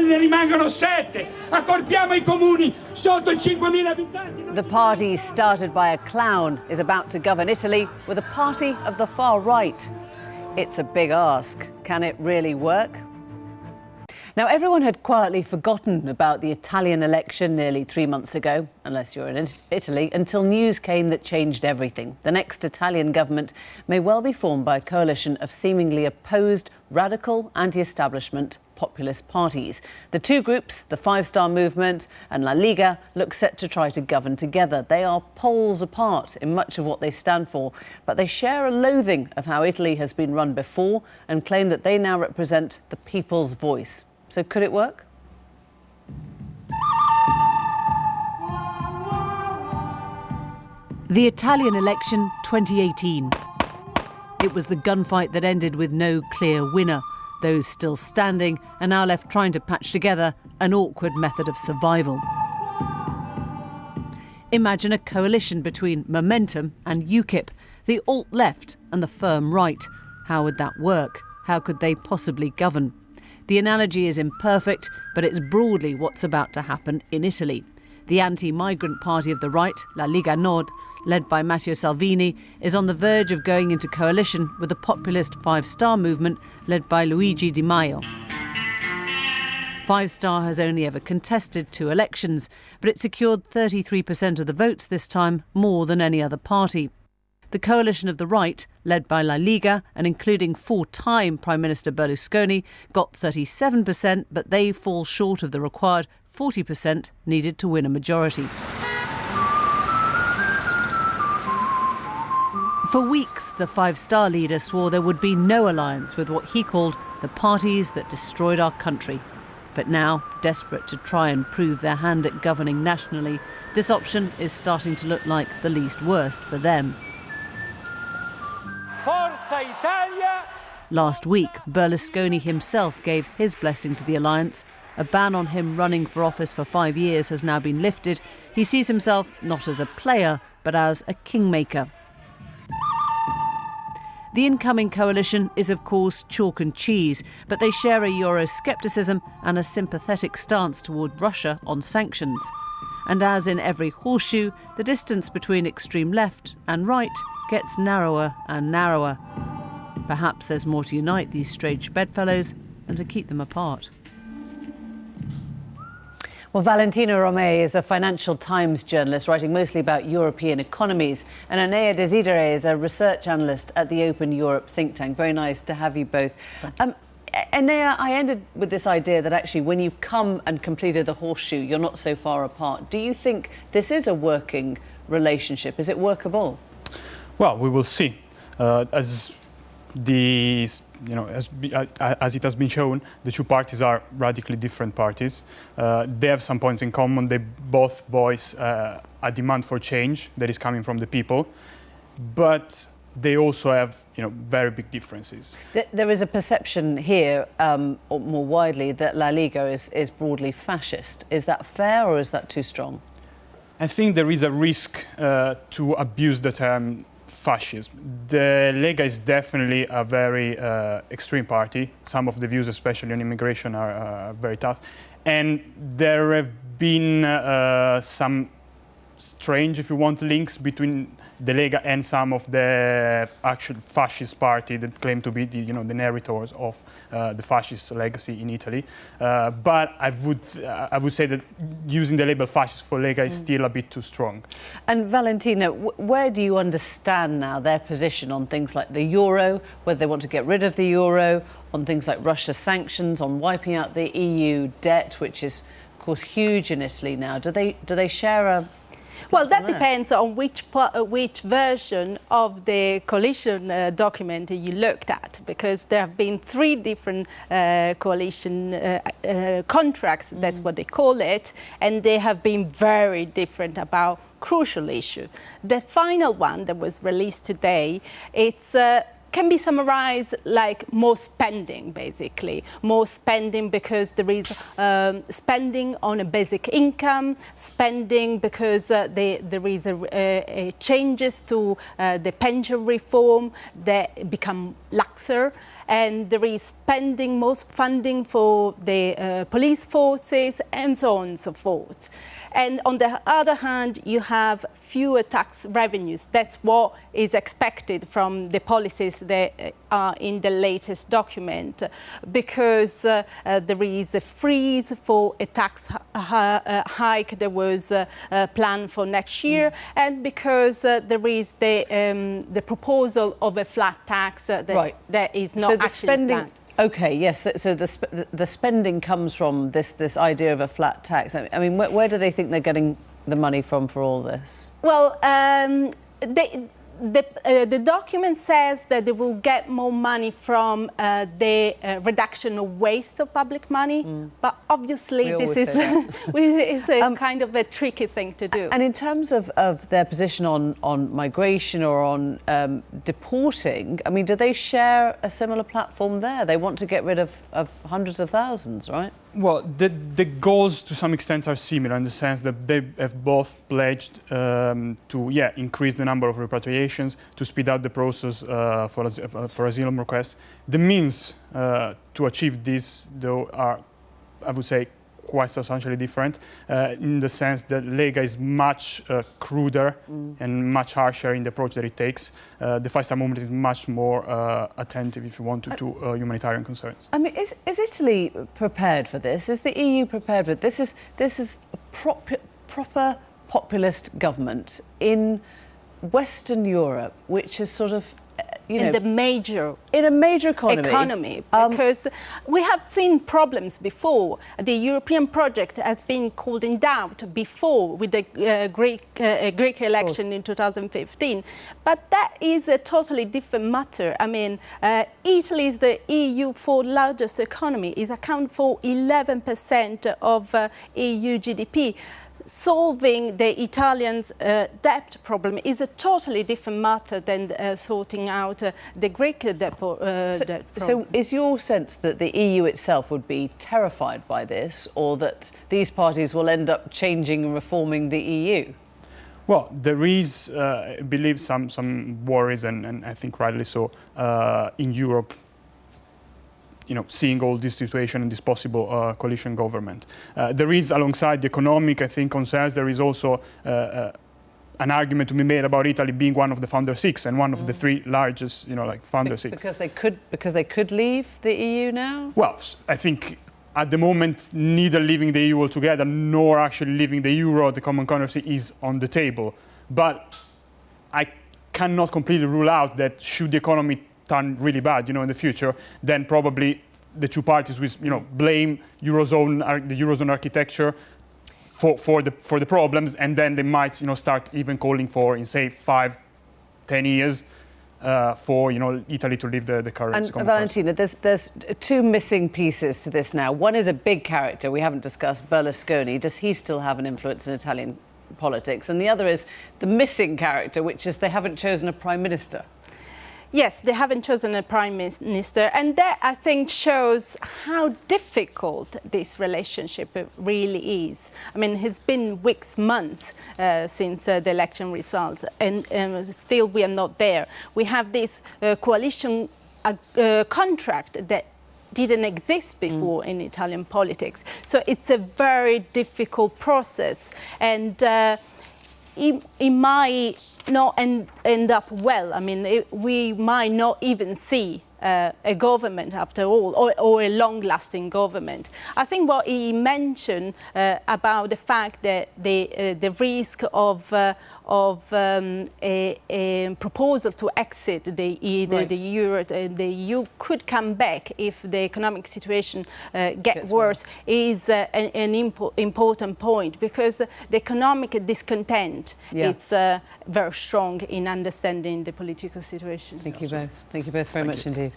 ne rimangono 7. Accorpiamo i comuni sotto i 5.000 abitanti. The party started by a clown is about to govern Italy with a party of the far right. It's a big ask. Can it really work? Now, everyone had quietly forgotten about the Italian election nearly 3 months ago, unless you're in Italy, until news came that changed everything. The next Italian government may well be formed by a coalition of seemingly opposed, radical, anti-establishment populist parties. The two groups, the Five Star Movement and La Liga, look set to try to govern together. They are poles apart in much of what they stand for, but they share a loathing of how Italy has been run before and claim that they now represent the people's voice. So could it work? The Italian election 2018. It was the gunfight that ended with no clear winner. Those still standing are now left trying to patch together an awkward method of survival. Imagine a coalition between Momentum and UKIP, the alt-left and the firm right. How would that work? How could they possibly govern? The analogy is imperfect, but it's broadly what's about to happen in Italy. The anti-migrant party of the right, La Lega Nord, led by Matteo Salvini, is on the verge of going into coalition with the populist Five Star Movement led by Luigi Di Maio. Five Star has only ever contested 2 elections, but it secured 33% of the votes this time, more than any other party. The coalition of the right, led by La Liga and including 4-time Prime Minister Berlusconi, got 37%, but they fall short of the required 40% needed to win a majority. For weeks, the Five Star leader swore there would be no alliance with what he called the parties that destroyed our country. But now, desperate to try and prove their hand at governing nationally, this option is starting to look like the least worst for them. Forza Italia! Last week, Berlusconi himself gave his blessing to the alliance. A ban on him running for office for 5 years has now been lifted. He sees himself not as a player, but as a kingmaker. The incoming coalition is, of course, chalk and cheese, but they share a Euroscepticism and a sympathetic stance toward Russia on sanctions. And as in every horseshoe, the distance between extreme left and right gets narrower and narrower. Perhaps there's more to unite these strange bedfellows and to keep them apart. Well, Valentina Romei is a Financial Times journalist writing mostly about European economies, and Enea Desidere is a research analyst at the Open Europe think tank. Very nice to have you both. Enea, I ended with this idea that actually when you've come and completed the horseshoe, you're not so far apart. Do you think this is a working relationship? Is it workable? Well, we will see. As it has been shown, the two parties are radically different parties. They have some points in common. They both voice a demand for change that is coming from the people, but they also have, very big differences. There is a perception here, or more widely, that La Liga is broadly fascist. Is that fair or is that too strong? I think there is a risk to abuse the term fascism. The Lega is definitely a very extreme party. Some of the views, especially on immigration, are very tough. And there have been some strange, if you want, links between the Lega and some of the actual fascist party that claim to be the narrators of the fascist legacy in Italy. But I would say that using the label fascist for Lega is still a bit too strong. And Valentina, where do you understand now their position on things like the euro, whether they want to get rid of the euro, on things like Russia sanctions, on wiping out the EU debt, which is, of course, huge in Italy now? Do they share a... Well, that depends on which version of the coalition document you looked at, because there have been 3 different coalition contracts, that's what they call it, and they have been very different about crucial issues. The final one that was released today, it's can be summarized like more spending, basically. More spending because there is spending on a basic income, spending because there is changes to the pension reform that become laxer, and there is spending, more funding for the police forces, and so on and so forth. And on the other hand, you have fewer tax revenues. That's what is expected from the policies that are in the latest document, because there is a freeze for a tax hike that was planned for next year, and because there is the proposal of a flat tax that is not actually planned. Okay, yes. So the spending comes from this idea of a flat tax. I mean, where do they think they're getting the money from for all this? Well, the document says that they will get more money from the reduction of waste of public money, but obviously this is a kind of a tricky thing to do. And in terms of their position on migration or on deporting, I mean, do they share a similar platform there? They want to get rid of hundreds of thousands, right? Well, the goals to some extent are similar in the sense that they have both pledged to increase the number of repatriations, to speed up the process for asylum requests. The means to achieve this, though, are, I would say, quite substantially different in the sense that Lega is much cruder and much harsher in the approach that it takes. The Five Star Movement is much more attentive, if you want, to humanitarian concerns. I mean, is Italy prepared for this? Is the EU prepared for it? This is proper populist government in Western Europe, which is sort of in a major economy. Because we have seen problems before. The European project has been called in doubt before with the Greek election in 2015. But that is a totally different matter. I mean, Italy is the EU fourth largest economy. It accounts for 11% of EU GDP. Solving the Italians' debt problem is a totally different matter than sorting out the Greek debt problem. So is your sense that the EU itself would be terrified by this, or that these parties will end up changing and reforming the EU? Well, there is, I believe, some worries, and I think rightly so, in Europe, seeing all this situation and this possible coalition government. There is, alongside the economic, I think, concerns, there is also an argument to be made about Italy being one of the founder six and one of the three largest, founder six. Because they could leave the EU now? Well, I think at the moment, neither leaving the EU altogether nor actually leaving the euro, the common currency, is on the table. But I cannot completely rule out that should the economy turn really bad, in the future, then probably the two parties will, blame the Eurozone architecture for the problems, and then they might, start even calling for, in say, 5-10 years, for Italy to leave the current. And Valentina, there's two missing pieces to this now. One is a big character we haven't discussed, Berlusconi. Does he still have an influence in Italian politics? And the other is the missing character, which is they haven't chosen a prime minister. Yes, they haven't chosen a prime minister, and that, I think, shows how difficult this relationship really is. I mean, it's been weeks, months since the election results, and still we are not there. We have this coalition contract that didn't exist before in Italian politics. So it's a very difficult process, and it might not end up well. I mean, we might not even see a government after all, or a long-lasting government. I think what he mentioned about the fact that the risk of a proposal to exit the euro and the EU could come back if the economic situation gets worse is an important point, because the economic discontent is very strong in understanding the political situation. Thank you both. Thank you both very much indeed.